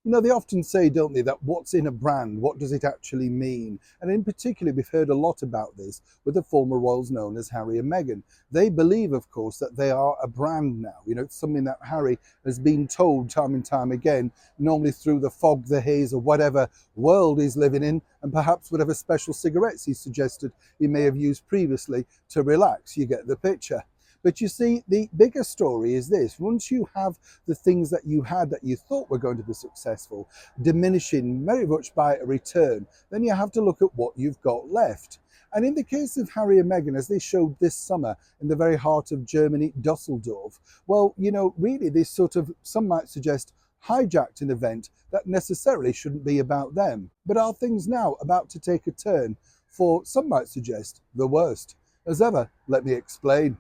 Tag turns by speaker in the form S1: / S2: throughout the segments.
S1: You know, they often say, don't they, that what's in a brand, what does it actually mean? And in particular, we've heard a lot about this with the former royals known as Harry and Meghan. They believe, of course, that they are a brand now. You know, it's something that Harry has been told time and time again, normally through the fog, the haze, or whatever world he's living in, and perhaps whatever special cigarettes he suggested he may have used previously to relax. You get the picture. But you see, the bigger story is this. Once you have the things that you had that you thought were going to be successful diminishing very much by a return, then you have to look at what you've got left. And in the case of Harry and Meghan, as they showed this summer in the very heart of Germany, Dusseldorf, well, you know, really this sort of, some might suggest, hijacked an event that necessarily shouldn't be about them. But are things now about to take a turn for, some might suggest, the worst? As ever, let me explain.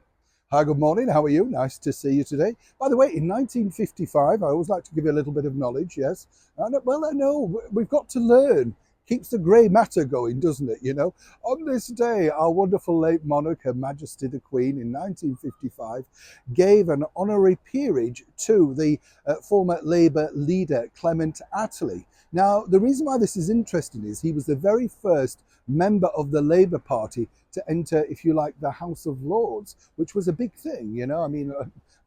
S1: Hi, good morning. How are you? Nice to see you today. By the way, in 1955, I always like to give you a little bit of knowledge, yes. Well, I know, we've got to learn. Keeps the grey matter going, doesn't it, you know? On this day, our wonderful late monarch, Her Majesty the Queen, in 1955, gave an honorary peerage to the former Labour leader, Clement Attlee. Now, the reason why this is interesting is he was the very first member of the Labour Party to enter, if you like, the House of Lords, which was a big thing, you know. I mean,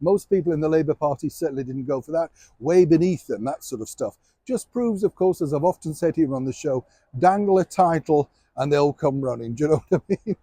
S1: most people in the Labour Party certainly didn't go for that, way beneath them, that sort of stuff. Just proves, of course, as I've often said here on the show, dangle a title and they'll come running. Do you know what I mean?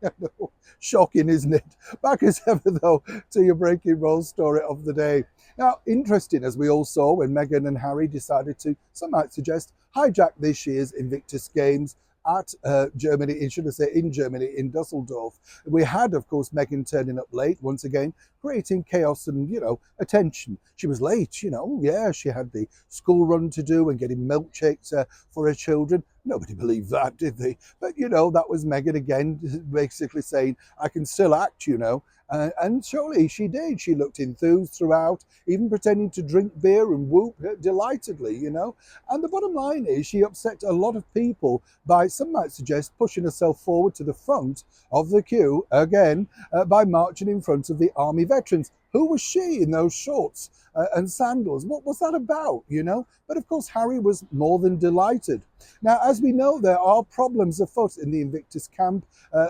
S1: Shocking, isn't it? Back as ever, though, to your breaking roll story of the day. Now, interesting, as we all saw when Meghan and Harry decided to, some might suggest, hijack this year's Invictus Games at Germany, should I say, in Germany, in Dusseldorf. We had, of course, Meghan turning up late once again, creating chaos and, you know, attention. She was late, you know, yeah, she had the school run to do and getting milkshakes for her children. Nobody believed that, did they? But, you know, that was Meghan again, basically saying, I can still act, you know. And surely she did. She looked enthused throughout, even pretending to drink beer and whoop delightedly, you know. And the bottom line is she upset a lot of people by, some might suggest, pushing herself forward to the front of the queue again by marching in front of the army veterans. Who was she in those shorts and sandals? What was that about, you know? But of course, Harry was more than delighted. Now, as we know, there are problems afoot in the Invictus camp.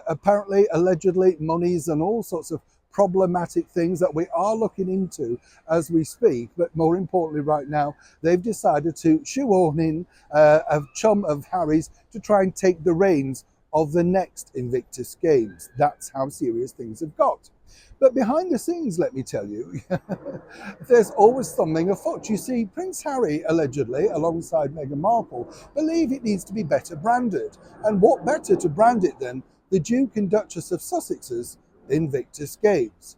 S1: Apparently, allegedly, monies and all sorts of problematic things that we are looking into as we speak. But more importantly, right now, they've decided to shoehorn in a chum of Harry's to try and take the reins of the next Invictus Games. That's how serious things have got. But behind the scenes, let me tell you, there's always something afoot. You see, Prince Harry, allegedly, alongside Meghan Markle, believe it needs to be better branded. And what better to brand it than the Duke and Duchess of Sussex's Invictus Games?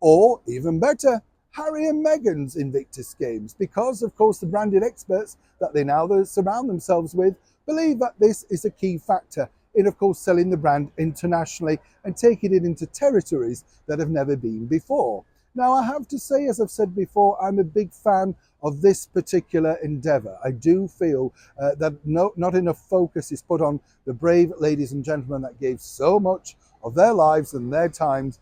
S1: Or, even better, Harry and Meghan's Invictus Games, because, of course, the branded experts that they now surround themselves with believe that this is a key factor in, of course, selling the brand internationally and taking it into territories that have never been before. Now, I have to say, as I've said before, I'm a big fan of this particular endeavour. I do feel that not enough focus is put on the brave ladies and gentlemen that gave so much of their lives and their times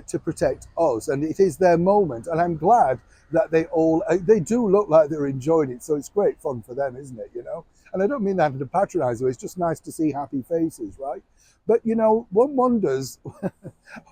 S1: to protect us. And it is their moment. And I'm glad that they do look like they're enjoying it. So it's great fun for them, isn't it, you know? And I don't mean that in a patronising way. It's just nice to see happy faces, right? But, you know, one wonders,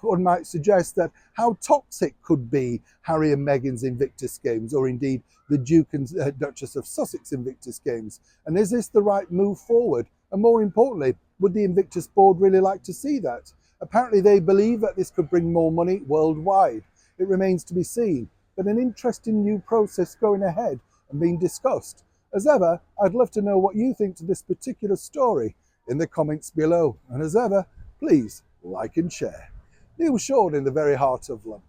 S1: one might suggest that how toxic could be Harry and Meghan's Invictus Games, or indeed the Duke and Duchess of Sussex Invictus Games. And is this the right move forward? And more importantly, would the Invictus board really like to see that? Apparently they believe that this could bring more money worldwide. It remains to be seen, but an interesting new process going ahead and being discussed. As ever, I'd love to know what you think to this particular story in the comments below. And as ever, please like and share. Neil Sean in the very heart of London.